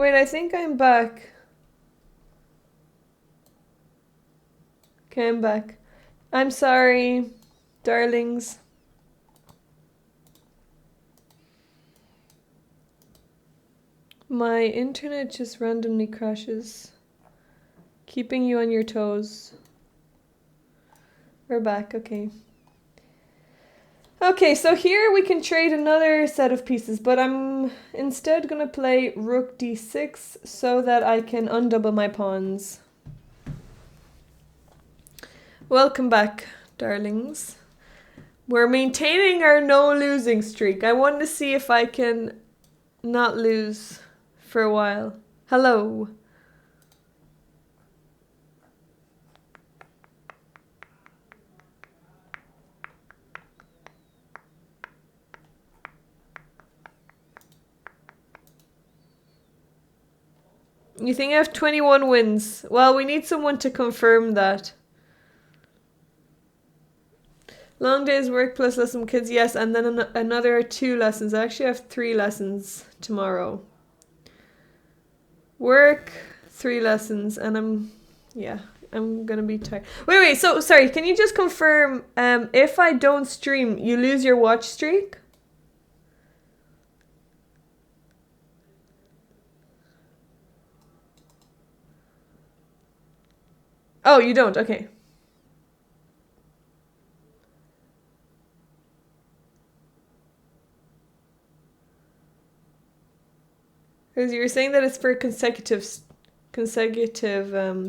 Wait, I think I'm back. Okay, I'm back. I'm sorry, darlings. My internet just randomly crashes. Keeping you on your toes. We're back, okay. Okay, so here we can trade another set of pieces, but I'm instead gonna play rook d6 so that I can undouble my pawns. Welcome back, darlings. We're maintaining our no losing streak. I want to see if I can not lose for a while. Hello. You think I have 21 wins? Well, we need someone to confirm that. Long days work plus lesson kids, yes, and then another 2 lessons. I actually have 3 lessons tomorrow. Work, 3 lessons, and I'm gonna be tired. Wait, so sorry, can you just confirm if I don't stream, you lose your watch streak? Oh, you don't, okay. Because you were saying that it's for consecutive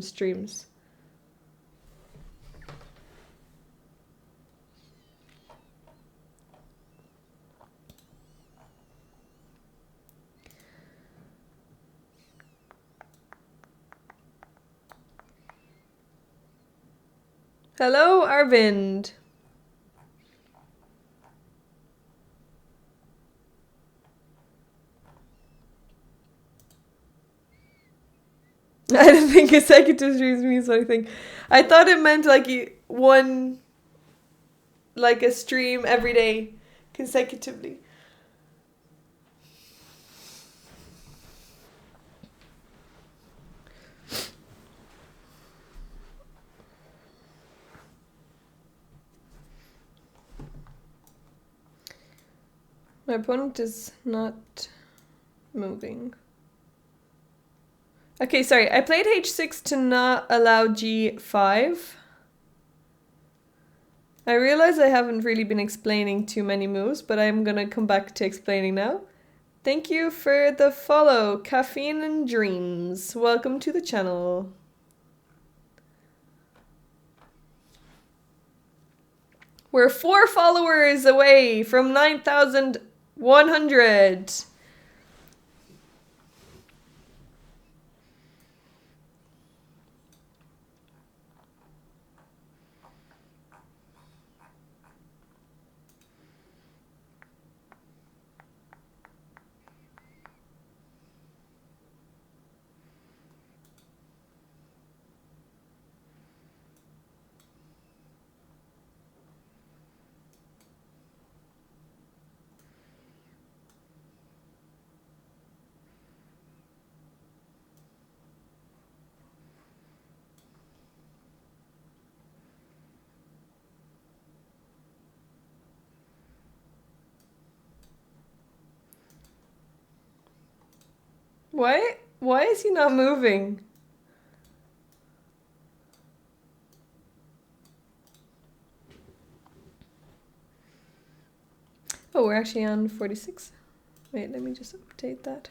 streams. Hello, Arvind. I didn't think consecutive streams means anything. I thought it meant like like a stream every day consecutively. My opponent is not moving. Okay, sorry. I played h6 to not allow g5. I realize I haven't really been explaining too many moves, but I'm gonna come back to explaining now. Thank you for the follow, Caffeine and Dreams. Welcome to the channel. We're 4 followers away from 9,100. Why is he not moving? Oh, we're actually on 46. Wait, let me just update that.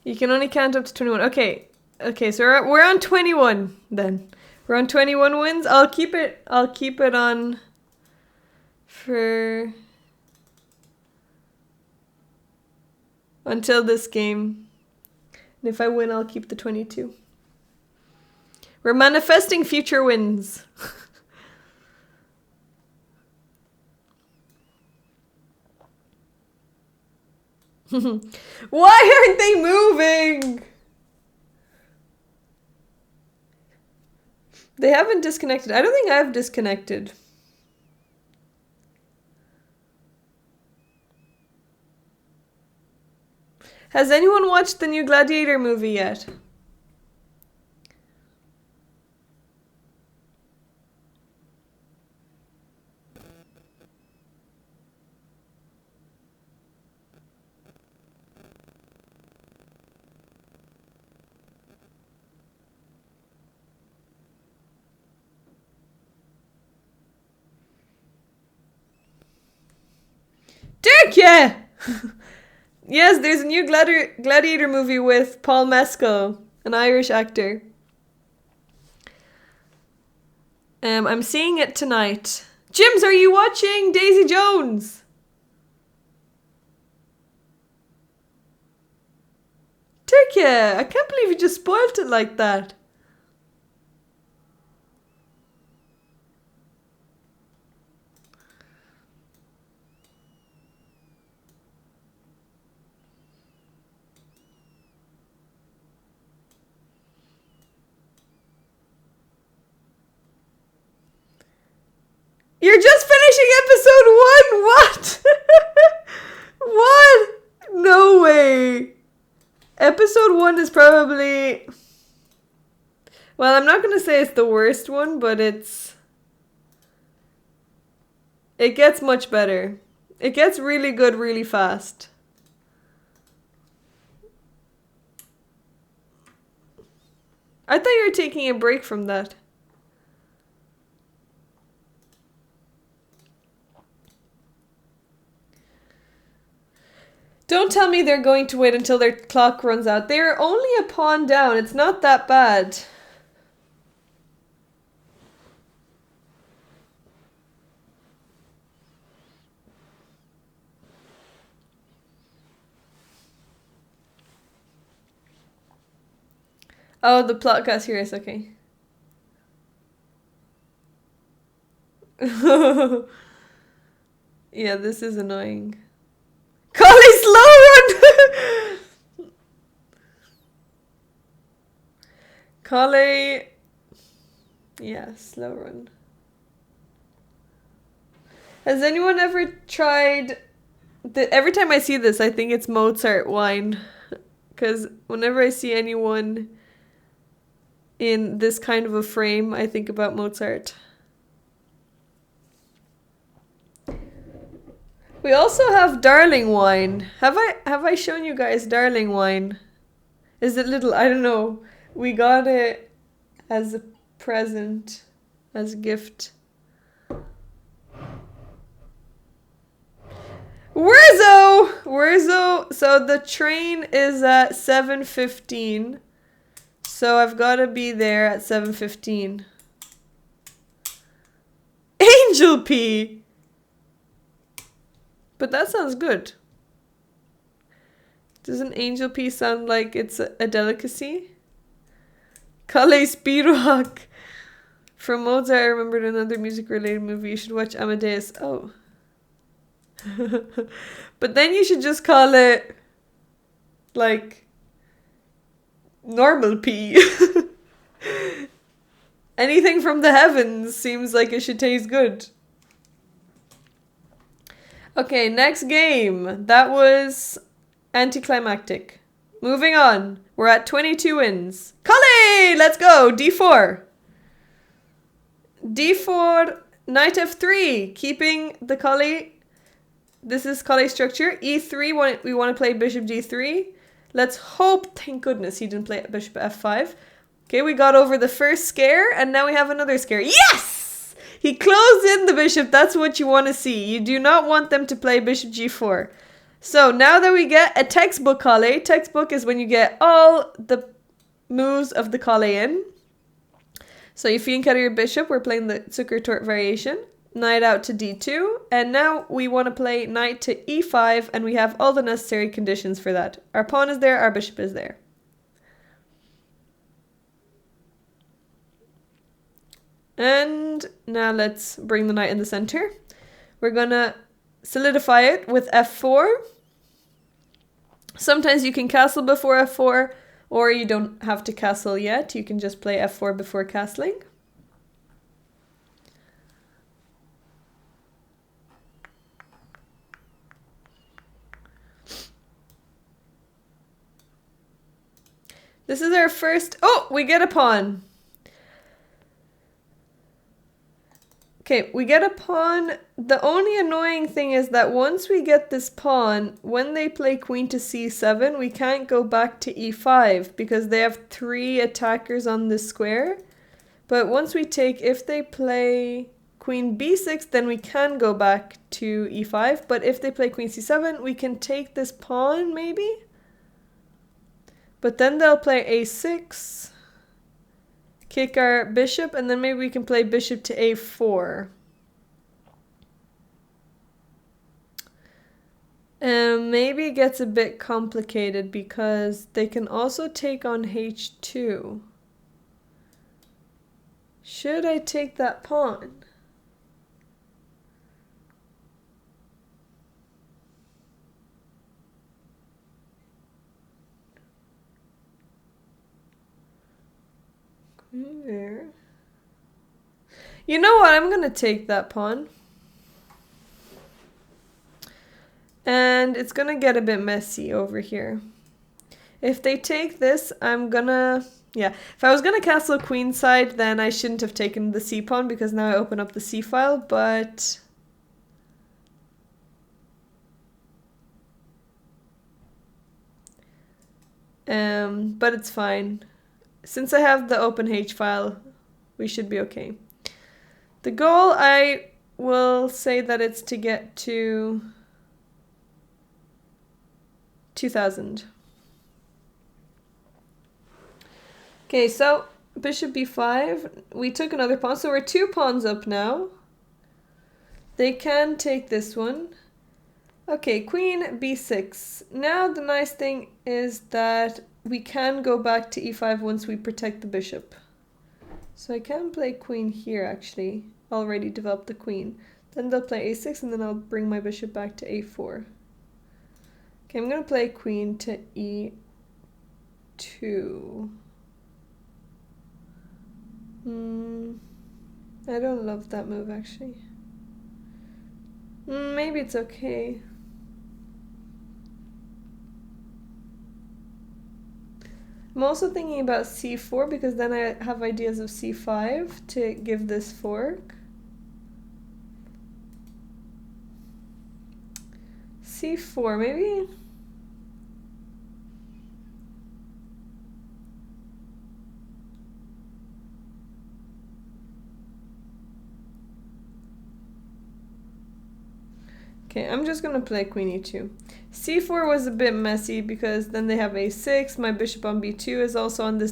You can only count up to 21. Okay, so we're on 21 then. We're on 21 wins. I'll keep it on for until this game. And if I win, I'll keep the 22. We're manifesting future wins. Why aren't they moving? They haven't disconnected. I don't think I've disconnected. Has anyone watched the new Gladiator movie yet? Dirk, yeah! Yes, there's a new Gladiator movie with Paul Mescal, an Irish actor. I'm seeing it tonight. Jims, are you watching Daisy Jones? Turkey, I can't believe you just spoiled it like that. You're just finishing episode 1! What? What? No way. Episode 1 is probably... Well, I'm not going to say it's the worst one, but it gets much better. It gets really good really fast. I thought you were taking a break from that. Don't tell me they're going to wait until their clock runs out. They're only a pawn down. It's not that bad. Oh, the plot got serious. Okay. Yeah, this is annoying. Colle, slow run! Colle... Yeah, slow run. Has anyone ever tried... Every time I see this, I think it's Mozart wine. Because whenever I see anyone in this kind of a frame, I think about Mozart. We also have Darling wine. Have I shown you guys Darling wine? Is it little? I don't know. We got it as a present, as a gift. Wherezo. So the train is at 7:15. So I've got to be there at 7:15. Angel pea. But that sounds good. Doesn't angel pea sound like it's a delicacy? Colle Speedrun. From Mozart, I remembered another music-related movie. You should watch Amadeus. Oh. But then you should just call it, like, normal pea. Anything from the heavens seems like it should taste good. Okay, next game. That was anticlimactic. Moving on. We're at 22 wins. Colle! Let's go! D4. D4, knight f3. Keeping the Colle. This is Colle's structure. E3, we want to play bishop g3. Let's hope, thank goodness, he didn't play bishop f5. Okay, we got over the first scare, and now we have another scare. Yes! He closed in the bishop. That's what you want to see. You do not want them to play bishop g4. So now that we get a textbook Colle, textbook is when you get all the moves of the Colle in. So you fianchetto out your bishop. We're playing the Zucker-Tort variation. Knight out to d2. And now we want to play knight to e5, and we have all the necessary conditions for that. Our pawn is there, our bishop is there. And now let's bring the knight in the center. We're gonna solidify it with f4. Sometimes you can castle before f4, or you don't have to castle yet. You can just play f4 before castling. This is our first... Oh, we get a pawn. Okay, we get a pawn. The only annoying thing is that once we get this pawn, when they play queen to c7, we can't go back to e5 because they have 3 attackers on this square. But once we take, if they play queen b6, then we can go back to e5. But if they play queen c7, we can take this pawn maybe. But then they'll play a6. Kick our bishop, and then maybe we can play bishop to a4. Maybe it gets a bit complicated because they can also take on h2. Should I take that pawn? There. You know what? I'm gonna take that pawn. And it's gonna get a bit messy over here. If they take this, I'm gonna... Yeah, if I was gonna castle queenside, then I shouldn't have taken the c pawn because now I open up the c file, but... but it's fine. Since I have the open H file, we should be okay. The goal, I will say that it's to get to 2000. Okay, so bishop b5. We took another pawn, so we're 2 pawns up now. They can take this one. Okay, queen b6. Now the nice thing is that we can go back to e5 once we protect the bishop. So I can play queen here actually. Already developed the queen. Then they'll play a6 and then I'll bring my bishop back to a4. Okay, I'm gonna play queen to e2. I don't love that move actually. Maybe it's okay. I'm also thinking about c4 because then I have ideas of c5 to give this fork. c4 maybe? Okay, I'm just gonna play queen e2. c4 was a bit messy because then they have a6. My bishop on b2 is also on this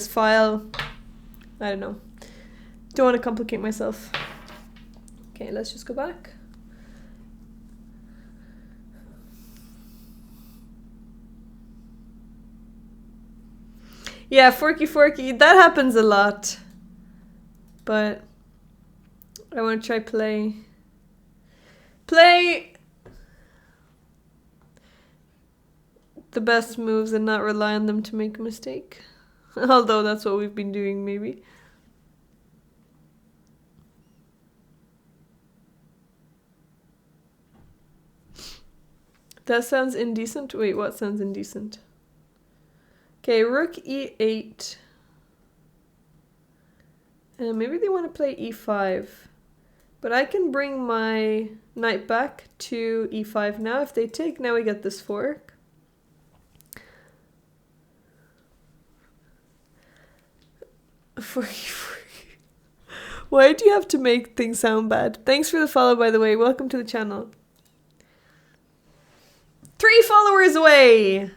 file. I don't know. Don't want to complicate myself. Okay, let's just go back. Yeah, forky. That happens a lot. But I want to try play the best moves and not rely on them to make a mistake. Although that's what we've been doing maybe. That sounds indecent. Wait, what sounds indecent? Okay, rook e8. Maybe they want to play e5. But I can bring my knight back to e5 now. If they take, now we get this fork. Why do you have to make things sound bad? Thanks for the follow, by the way. Welcome to the channel. 3 followers away!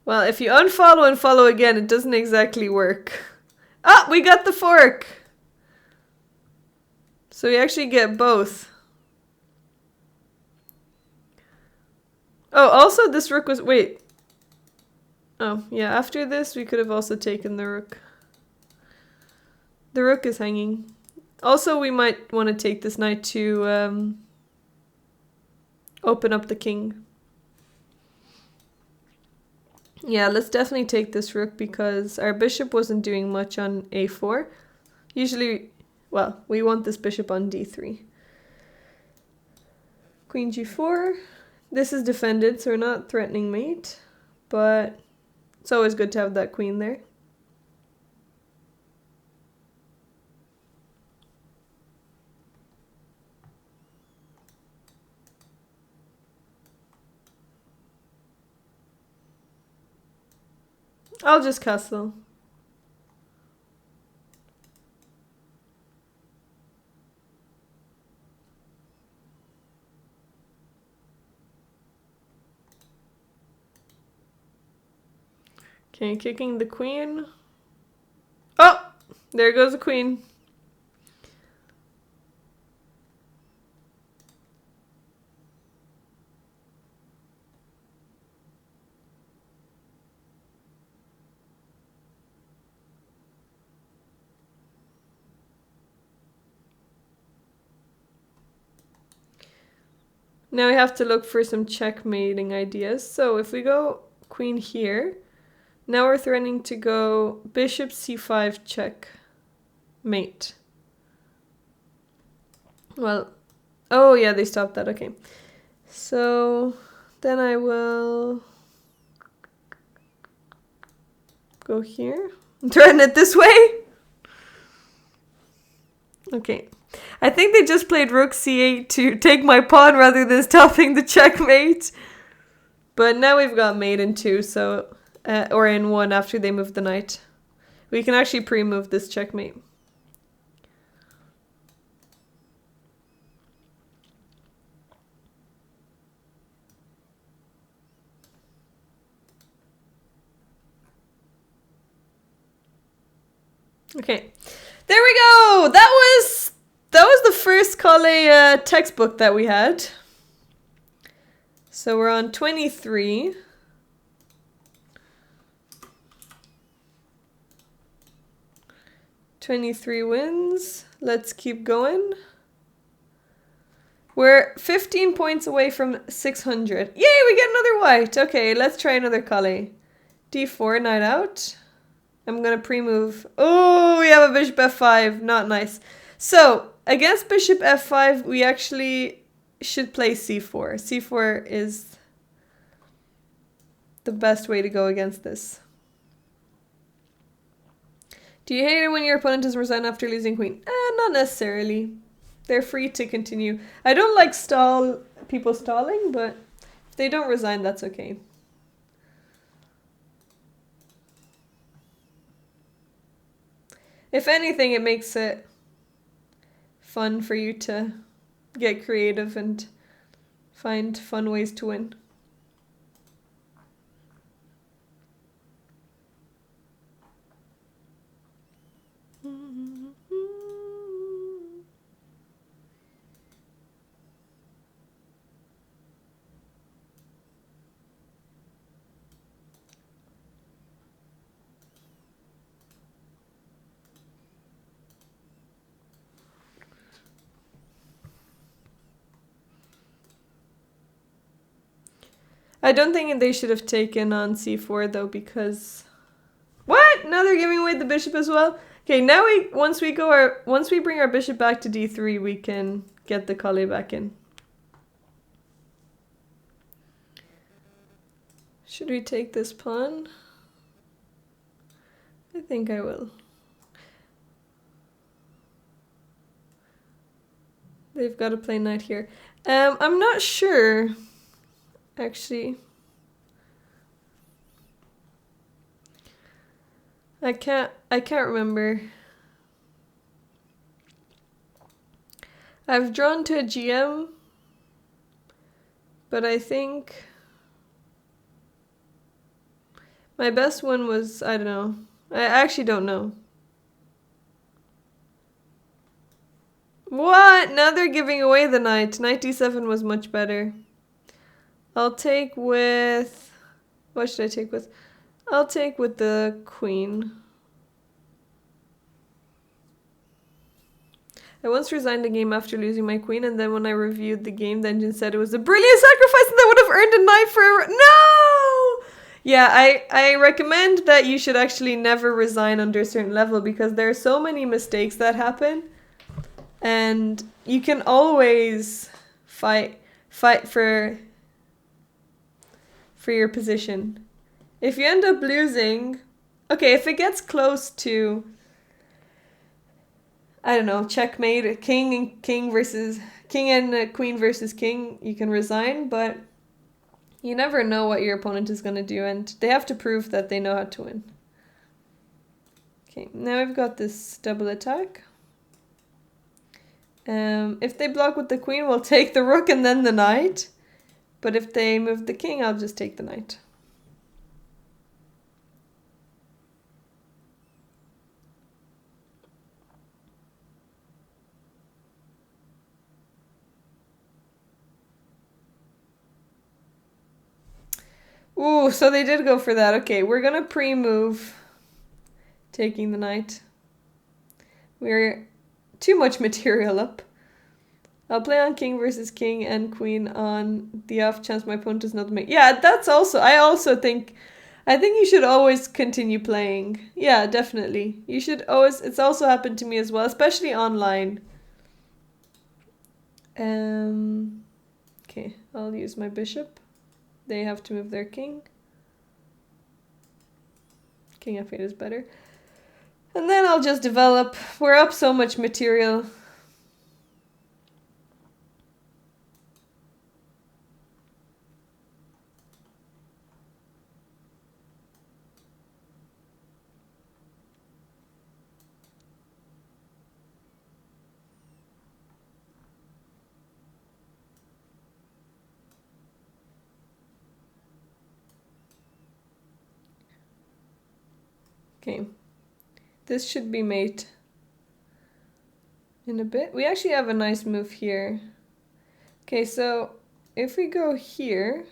Well, if you unfollow and follow again, it doesn't exactly work. Ah, we got the fork! So we actually get both. Oh, also this rook was... Wait. Oh, yeah, after this we could have also taken the rook. The rook is hanging. Also, we might want to take this knight to... open up the king. Yeah, let's definitely take this rook because our bishop wasn't doing much on a4. Usually, well, we want this bishop on d3. Queen g4. This is defended, so we're not threatening mate, but it's always good to have that queen there. I'll just castle. Okay, kicking the queen. Oh! There goes the queen. Now we have to look for some checkmating ideas. So if we go queen here, now we're threatening to go bishop c5 check mate. Well, oh yeah, they stopped that, okay. So then I will go here. Threaten it this way. Okay. I think they just played rook c8 to take my pawn rather than stopping the checkmate. But now we've got mate in 2, so or in 1 after they move the knight. We can actually pre-move this checkmate. Okay, there we go. That was the first Colle textbook that we had. So we're on 23. "23 wins. Let's keep going. We're 15 points away from 600. Yay, we get another white. Okay, let's try another Colle. d4, knight out. I'm going to pre-move. Oh, we have a bishop f5. Not nice. So, against bishop f5, we actually should play c4. c4 is the best way to go against this. Do you hate it when your opponent doesn't resign after losing queen? Not necessarily. They're free to continue. I don't like people stalling, but if they don't resign, that's okay. If anything, it makes it fun for you to get creative and find fun ways to win. I don't think they should have taken on c4 though, because what? Now they're giving away the bishop as well. Okay, now once we bring our bishop back to d3, we can get the Colle back in. Should we take this pawn? I think I will. They've got to play knight here. I'm not sure. Actually, I can't remember. I've drawn to a GM, but I think my best one was, I don't know. I actually don't know. What? Now they're giving away the knight. Knight d7 was much better. I'll take with... What should I take with? I'll take with the queen. I once resigned the game after losing my queen, and then when I reviewed the game, the engine said it was a brilliant sacrifice and that would have earned a knight for no! Yeah, I recommend that you should actually never resign under a certain level because there are so many mistakes that happen. And you can always fight for your position. If you end up losing, okay, if it gets close to, I don't know, checkmate, king and queen versus king, you can resign, but you never know what your opponent is going to do, and they have to prove that they know how to win. Okay, now we've got this double attack. If they block with the queen, we'll take the rook and then the knight. But if they move the king, I'll just take the knight. Ooh, so they did go for that. Okay, we're gonna pre-move taking the knight. We're too much material up. I'll play on king versus king and queen on the off chance my opponent does not make. Yeah, that's also, I think you should always continue playing. Yeah, definitely. You should always, it's also happened to me as well, especially online. Okay, I'll use my bishop. They have to move their king. King f8 is better. And then I'll just develop. We're up so much material. Okay. This should be mate in a bit. We actually have a nice move here. Okay, so if we go here,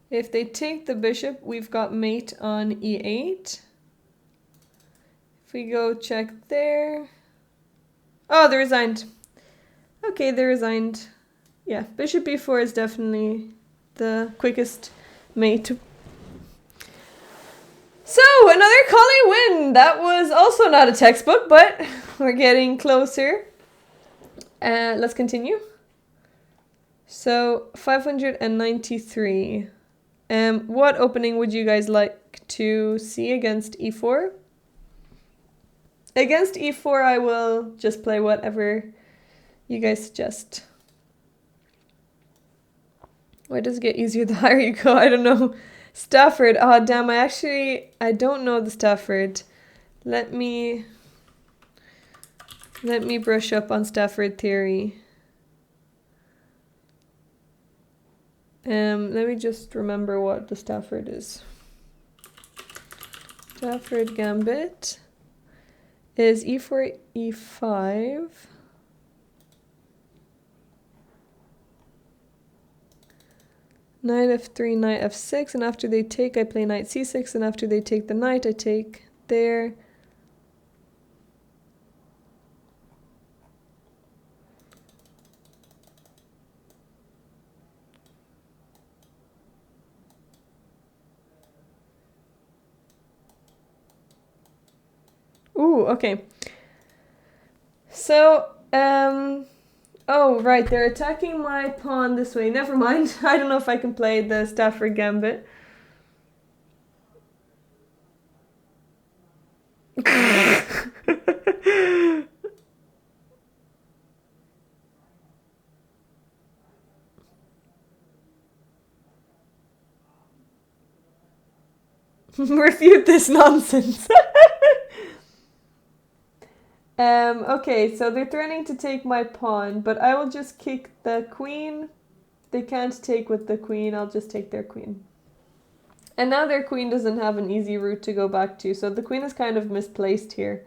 if they take the bishop, we've got mate on e8. If we go check there. Oh, they resigned. Okay, they resigned. Yeah, bishop e4 is definitely the quickest mate. So, another Colle win! That was also not a textbook, but we're getting closer. Let's continue. So, 593. What opening would you guys like to see against e4? Against e4, I will just play whatever you guys suggest. Why does it get easier the higher you go? I don't know. Stafford. Oh, damn. I don't know the Stafford. Let me brush up on Stafford theory. Let me just remember what the Stafford is. Stafford gambit is e4, e5. Knight f3, knight f6, and after they take, I play knight c6, and after they take the knight, I take there. Ooh, okay. So, oh, right, they're attacking my pawn this way. Never mind. I don't know if I can play the Stafford gambit. Refute this nonsense. Okay, so they're threatening to take my pawn, but I will just kick the queen. They can't take with the queen, I'll just take their queen. And now their queen doesn't have an easy route to go back to, so the queen is kind of misplaced here.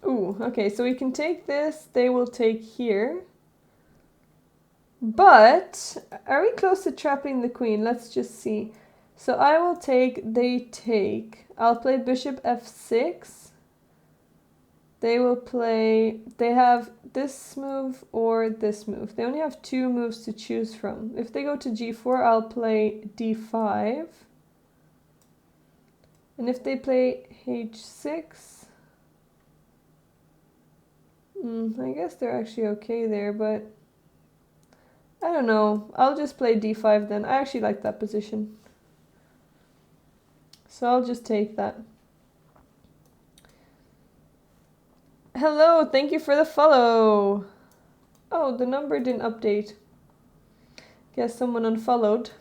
Ooh, Ooh, okay, so we can take this, they will take here. But, are we close to trapping the queen? Let's just see. So I will take, they take. I'll play bishop f6. They will play, they have this move or this move. They only have 2 moves to choose from. If they go to g4, I'll play d5. And if they play h6, I guess they're actually okay there, but I don't know. I'll just play d5 then. I actually like that position. So I'll just take that. Hello, thank you for the follow. Oh, the number didn't update. Guess someone unfollowed.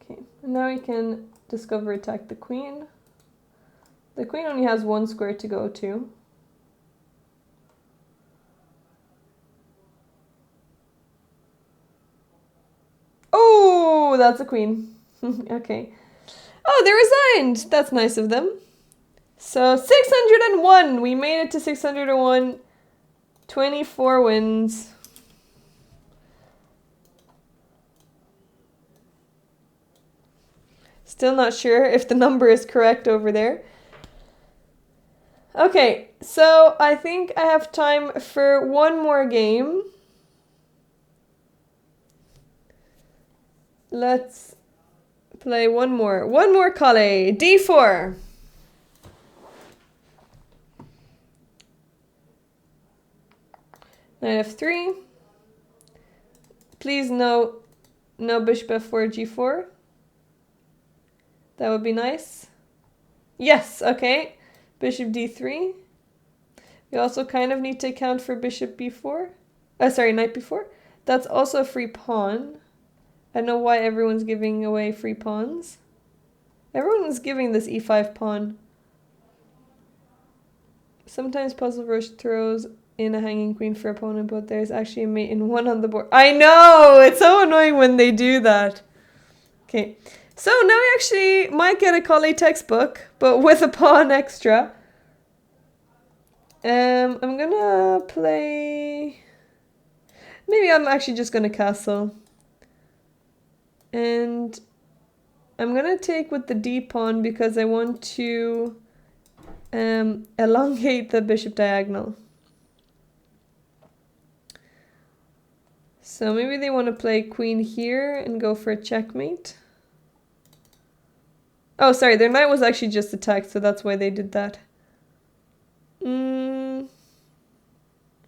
Okay, and now we can discover attack the queen. The queen only has 1 square to go to. Oh, that's a queen. Okay. Oh, they resigned. That's nice of them. So 601. We made it to 601. 24 wins. Still not sure if the number is correct over there. Okay, so I think I have time for one more game. Let's play one more. One more Colle. D4. Knight f3. Please no bishop f4, g4. That would be nice. Yes, okay. Bishop d3. We also kind of need to account for bishop b4. Sorry, knight b4. That's also a free pawn. I don't know why everyone's giving away free pawns. Everyone's giving this e5 pawn. Sometimes Puzzle Rush throws in a hanging queen for opponent, but there's actually a mate in 1 on the board. I know! It's so annoying when they do that. Okay. So now we actually might get a Colle textbook, but with a pawn extra. I'm gonna play... Maybe I'm actually just gonna castle. And I'm gonna take with the d pawn because I want to elongate the bishop diagonal. So maybe they want to play queen here and go for a checkmate. Oh, sorry, their knight was actually just attacked, so that's why they did that.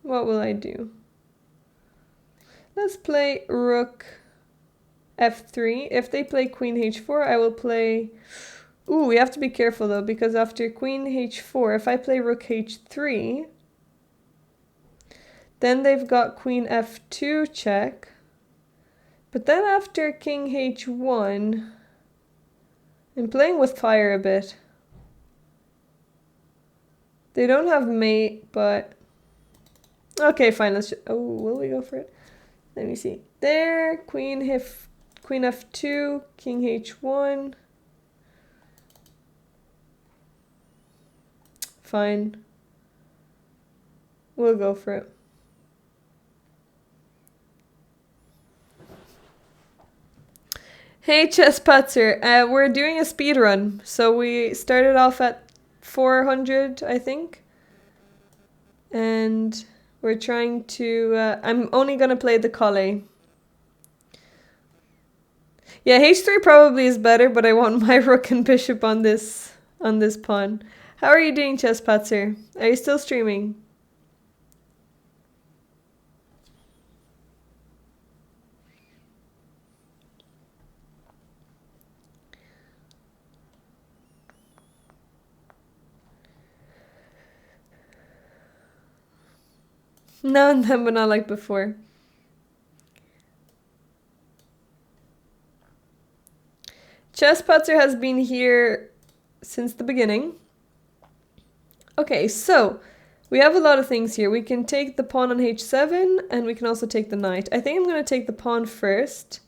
What will I do? Let's play rook f3. If they play queen h4, I will play... Ooh, we have to be careful though, because after queen h4, if I play rook h3, then they've got queen f2 check. But then after king h1, I'm playing with fire a bit. They don't have mate, but... Okay, fine, let's just... Oh, will we go for it? Let me see. There, queen f2, king h1. Fine. We'll go for it. Hey Chess Patzer, we're doing a speed run. So we started off at 400, I think. And we're trying to... I'm only going to play the Colle. Yeah, h3 probably is better, but I want my rook and bishop on this pawn. How are you doing, Chess Patzer? Are you still streaming? Now and then, but not like before. Chess Patzer has been here since the beginning. Okay, so We have a lot of things here. We can take the pawn on h7, and we can also take the knight. I think I'm going to take the pawn first.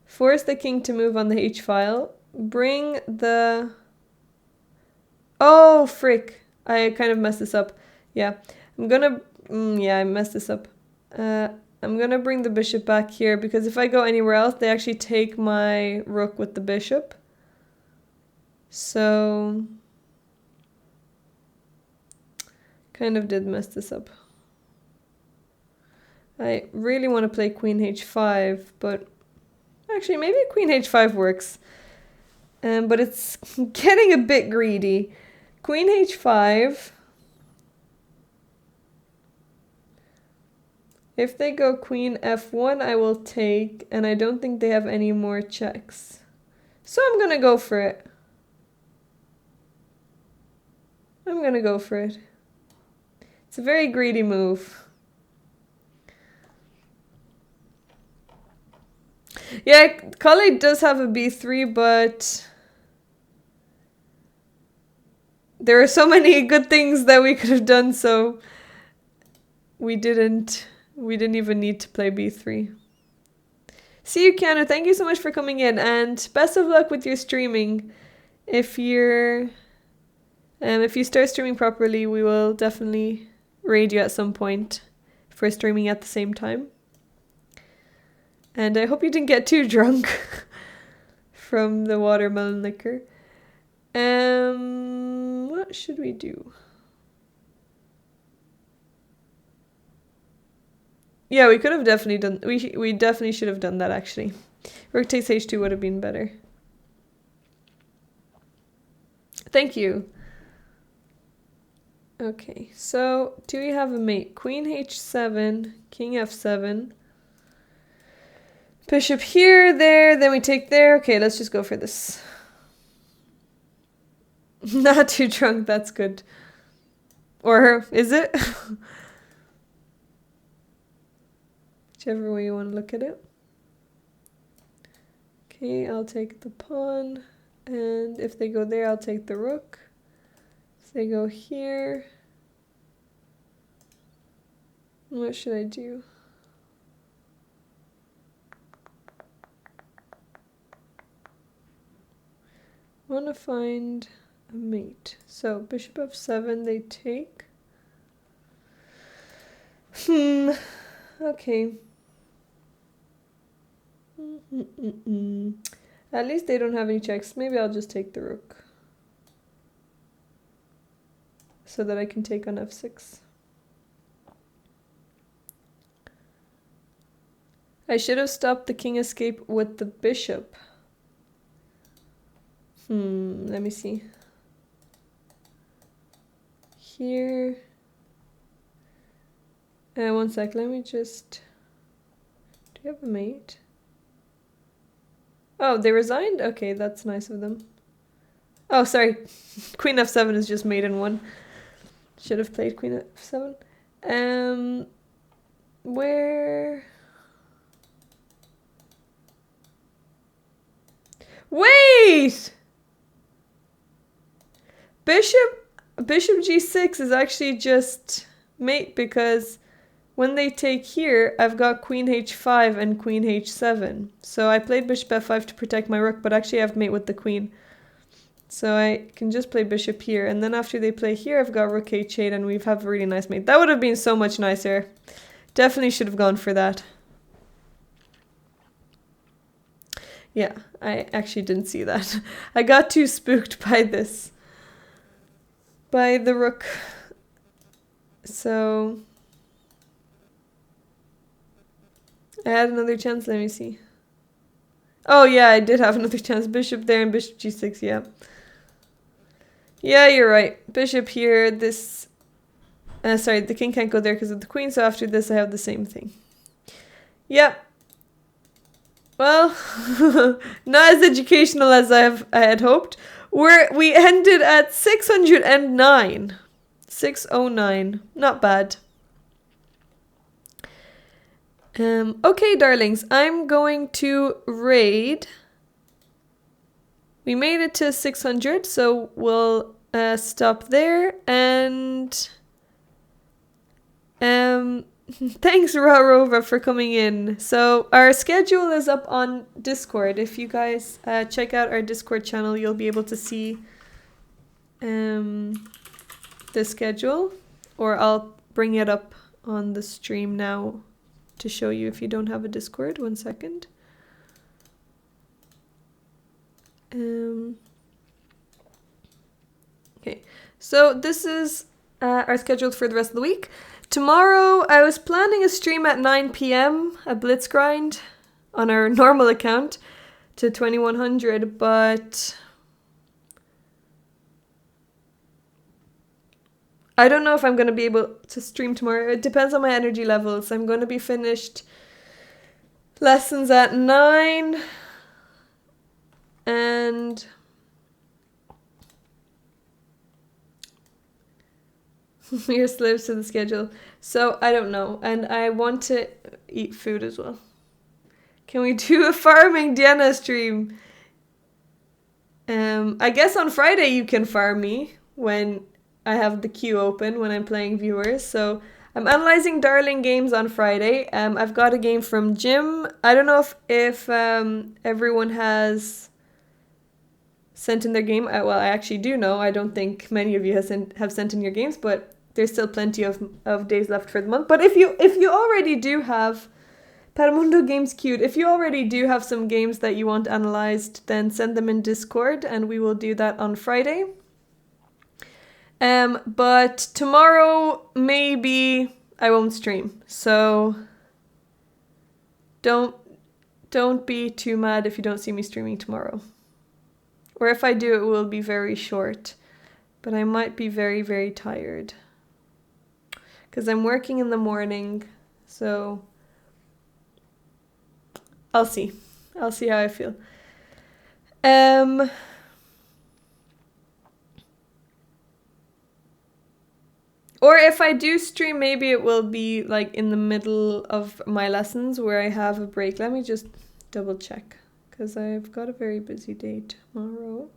Force the king to move on the h-file. Bring the... Oh, frick. I kind of messed this up. Yeah. I'm going to... yeah, I messed this up. I'm going to bring the bishop back here, because if I go anywhere else, they actually take my rook with the bishop. So... kind of did mess this up. I really want to play queen h5, but actually maybe queen h5 works. But it's getting a bit greedy. Queen h5. If they go queen f1, I will take, and I don't think they have any more checks. So I'm gonna go for it. I'm gonna go for it. It's a very greedy move. Yeah, Colle does have a b3, but there are so many good things that we could have done, so we didn't even need to play b3. See you, Keanu. Thank you so much for coming in, and best of luck with your streaming. If you start streaming properly, we will definitely raid you at some point for streaming at the same time. And I hope you didn't get too drunk from the watermelon liquor. What should we do? Yeah, we could have definitely done... We definitely should have done that, actually. Rook takes h2 would have been better. Thank you. Okay, so do we have a mate? Queen h7, king f7. Bishop here, there, then we take there. Okay, let's just go for this. Not too drunk, that's good. Or is it? Whichever way you want to look at it. Okay, I'll take the pawn. And if they go there, I'll take the rook. If they go here, what should I do? I want to find a mate. So bishop f7, they take. Okay. At least they don't have any checks. Maybe I'll just take the rook, so that I can take on f6. I should have stopped the king escape with the bishop. Let me see. Here. One sec, let me just... Do you have a mate? Oh, they resigned? Okay, that's nice of them. Oh, sorry. Queen f7 is just mate in one. Should have played queen f7. Where... Wait! Bishop g6 is actually just mate, because when they take here, I've got queen h5 and queen h7. So I played bishop f5 to protect my rook, but actually I have mate with the queen. So I can just play bishop here, and then after they play here, I've got rook h8, and we have a really nice mate. That would have been so much nicer. Definitely should have gone for that. Yeah, I actually didn't see that. I got too spooked by this. By the rook. So... I had another chance, let me see. Oh yeah, I did have another chance. Bishop there and bishop g6, yeah. Yeah, you're right. Bishop here, this... sorry, the king can't go there because of the queen, so after this I have the same thing. Yep. Well, not as educational as I had hoped. We ended at 609. 609. Not bad. Okay, darlings, I'm going to raid. We made it to 600, so we'll stop there, and Thanks, Rarova, for coming in. So our schedule is up on Discord. If you guys check out our Discord channel, you'll be able to see the schedule, or I'll bring it up on the stream now to show you if you don't have a Discord. 1 second. Okay, so this is our schedule for the rest of the week. Tomorrow, I was planning a stream at 9 p.m, a blitz grind on our normal account to 2100, but I don't know if I'm going to be able to stream tomorrow. It depends on my energy levels. I'm going to be finished lessons at 9, and we're slaves to the schedule. So I don't know. And I want to eat food as well. Can we do a farming Diana stream? I guess on Friday you can farm me when I have the queue open, when I'm playing viewers. So I'm analyzing Darling games on Friday. I've got a game from Jim. I don't know if everyone has sent in their game. Well, I actually do know. I don't think many of you have sent in your games, but there's still plenty of days left for the month. But if you already do have Paramundo Games queued, if you already do have some games that you want analyzed, then send them in Discord and we will do that on Friday. But tomorrow maybe I won't stream. So don't be too mad if you don't see me streaming tomorrow. Or if I do, it will be very short. But I might be very, very tired. Because I'm working in the morning, so I'll see. I'll see how I feel. Or if I do stream, maybe it will be like in the middle of my lessons where I have a break. Let me just double check, because I've got a very busy day tomorrow.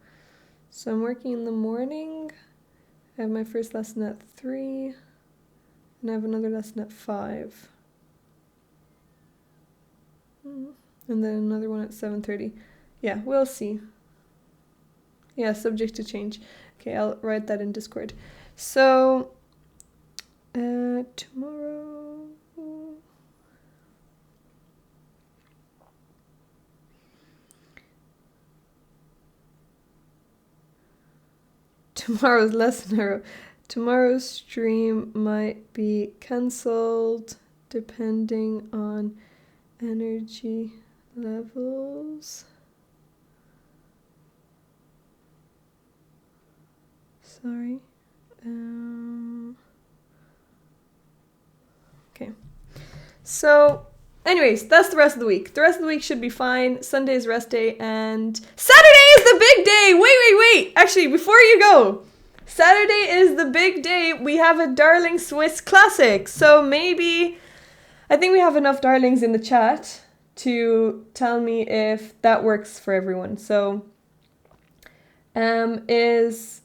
So I'm working in the morning. I have my first lesson at 3. And I have another lesson at 5. And then another one at 7:30. Yeah, we'll see. Yeah, subject to change. Okay, I'll write that in Discord. So, tomorrow... Tomorrow's lesson. Tomorrow's stream might be cancelled depending on energy levels. Sorry. Okay. So, anyways, that's the rest of the week. The rest of the week should be fine. Sunday is rest day and Saturday is the big day! Wait! Actually, before you go, Saturday is the big day. We have a Darling Swiss Classic. So maybe, I think we have enough Darlings in the chat to tell me if that works for everyone. So, is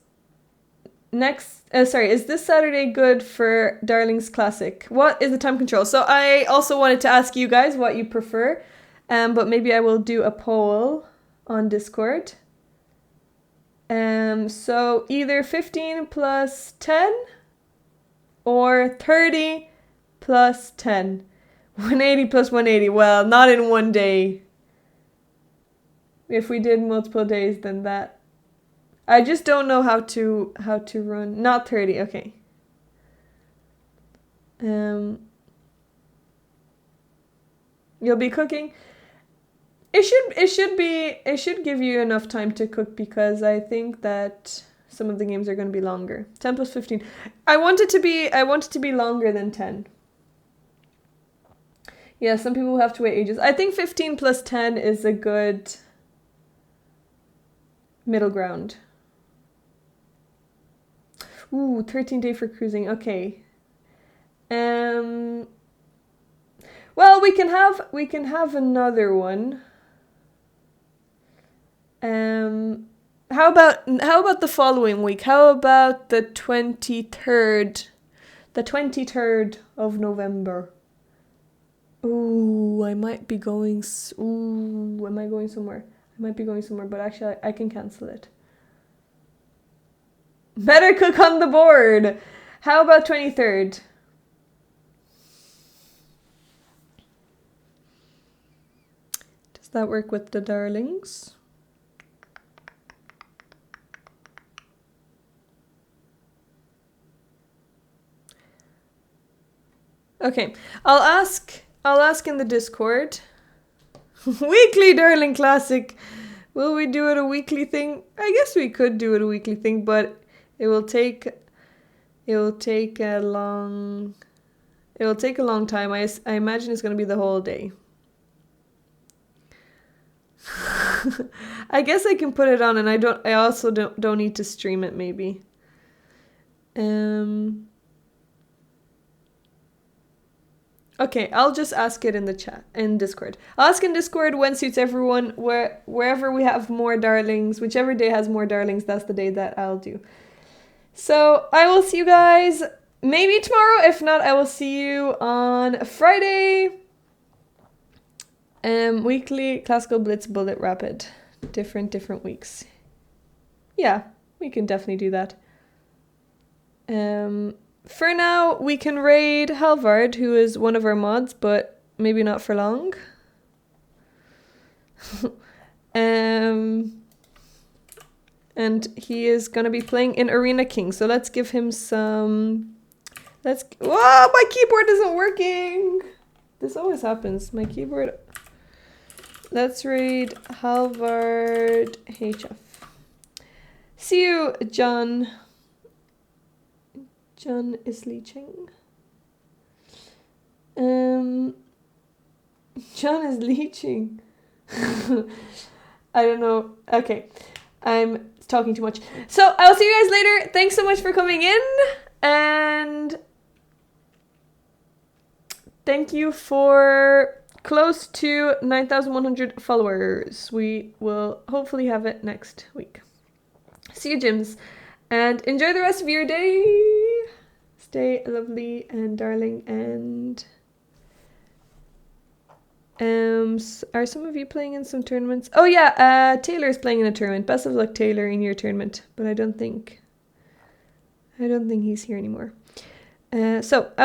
this Saturday good for Darling's Classic? What is the time control? So I also wanted to ask you guys what you prefer, but maybe I will do a poll on Discord. So either 15 plus 10 or 30 plus 10. 180 plus 180. Well, not in one day. If we did multiple days, then that. I just don't know how to run. Not 30. Okay. You'll be cooking. It should give you enough time to cook, because I think that some of the games are going to be longer. 10 plus 15. I want it to be longer than 10. Yeah, some people have to wait ages. I think 15 plus 10 is a good middle ground. Ooh, 13 day for cruising. Okay. Well, we can have another one. How about the following week? How about the 23rd The 23rd of November. Ooh, I might be going... Ooh, am I going somewhere? I might be going somewhere, but actually I can cancel it. Better cook on the board! How about 23rd? Does that work with the darlings? Okay, I'll ask in the Discord. Weekly Darling Classic. Will we do it a weekly thing? I guess we could do it a weekly thing, but it will take a long time. I imagine it's going to be the whole day. I guess I can put it on, and I also don't need to stream it maybe. Okay, I'll just ask it in the chat, in Discord. I'll ask in Discord when suits everyone, wherever we have more darlings, whichever day has more darlings, that's the day that I'll do. So I will see you guys maybe tomorrow. If not, I will see you on Friday. Weekly Classical Blitz Bullet Rapid. Different weeks. Yeah, we can definitely do that. For now, we can raid Halvard, who is one of our mods, but maybe not for long. And he is gonna be playing in Arena King, so let's give him some... Whoa, my keyboard isn't working! This always happens, my keyboard... Let's raid Halvard HF. See you, John. John is leeching. John is leeching. I don't know. Okay. I'm talking too much. So I'll see you guys later. Thanks so much for coming in. And thank you for close to 9,100 followers. We will hopefully have it next week. See you, Jims. And enjoy the rest of your day. Stay lovely and darling. And are some of you playing in some tournaments? Oh yeah, Taylor's playing in a tournament. Best of luck, Taylor, in your tournament. But I don't think he's here anymore. So I'll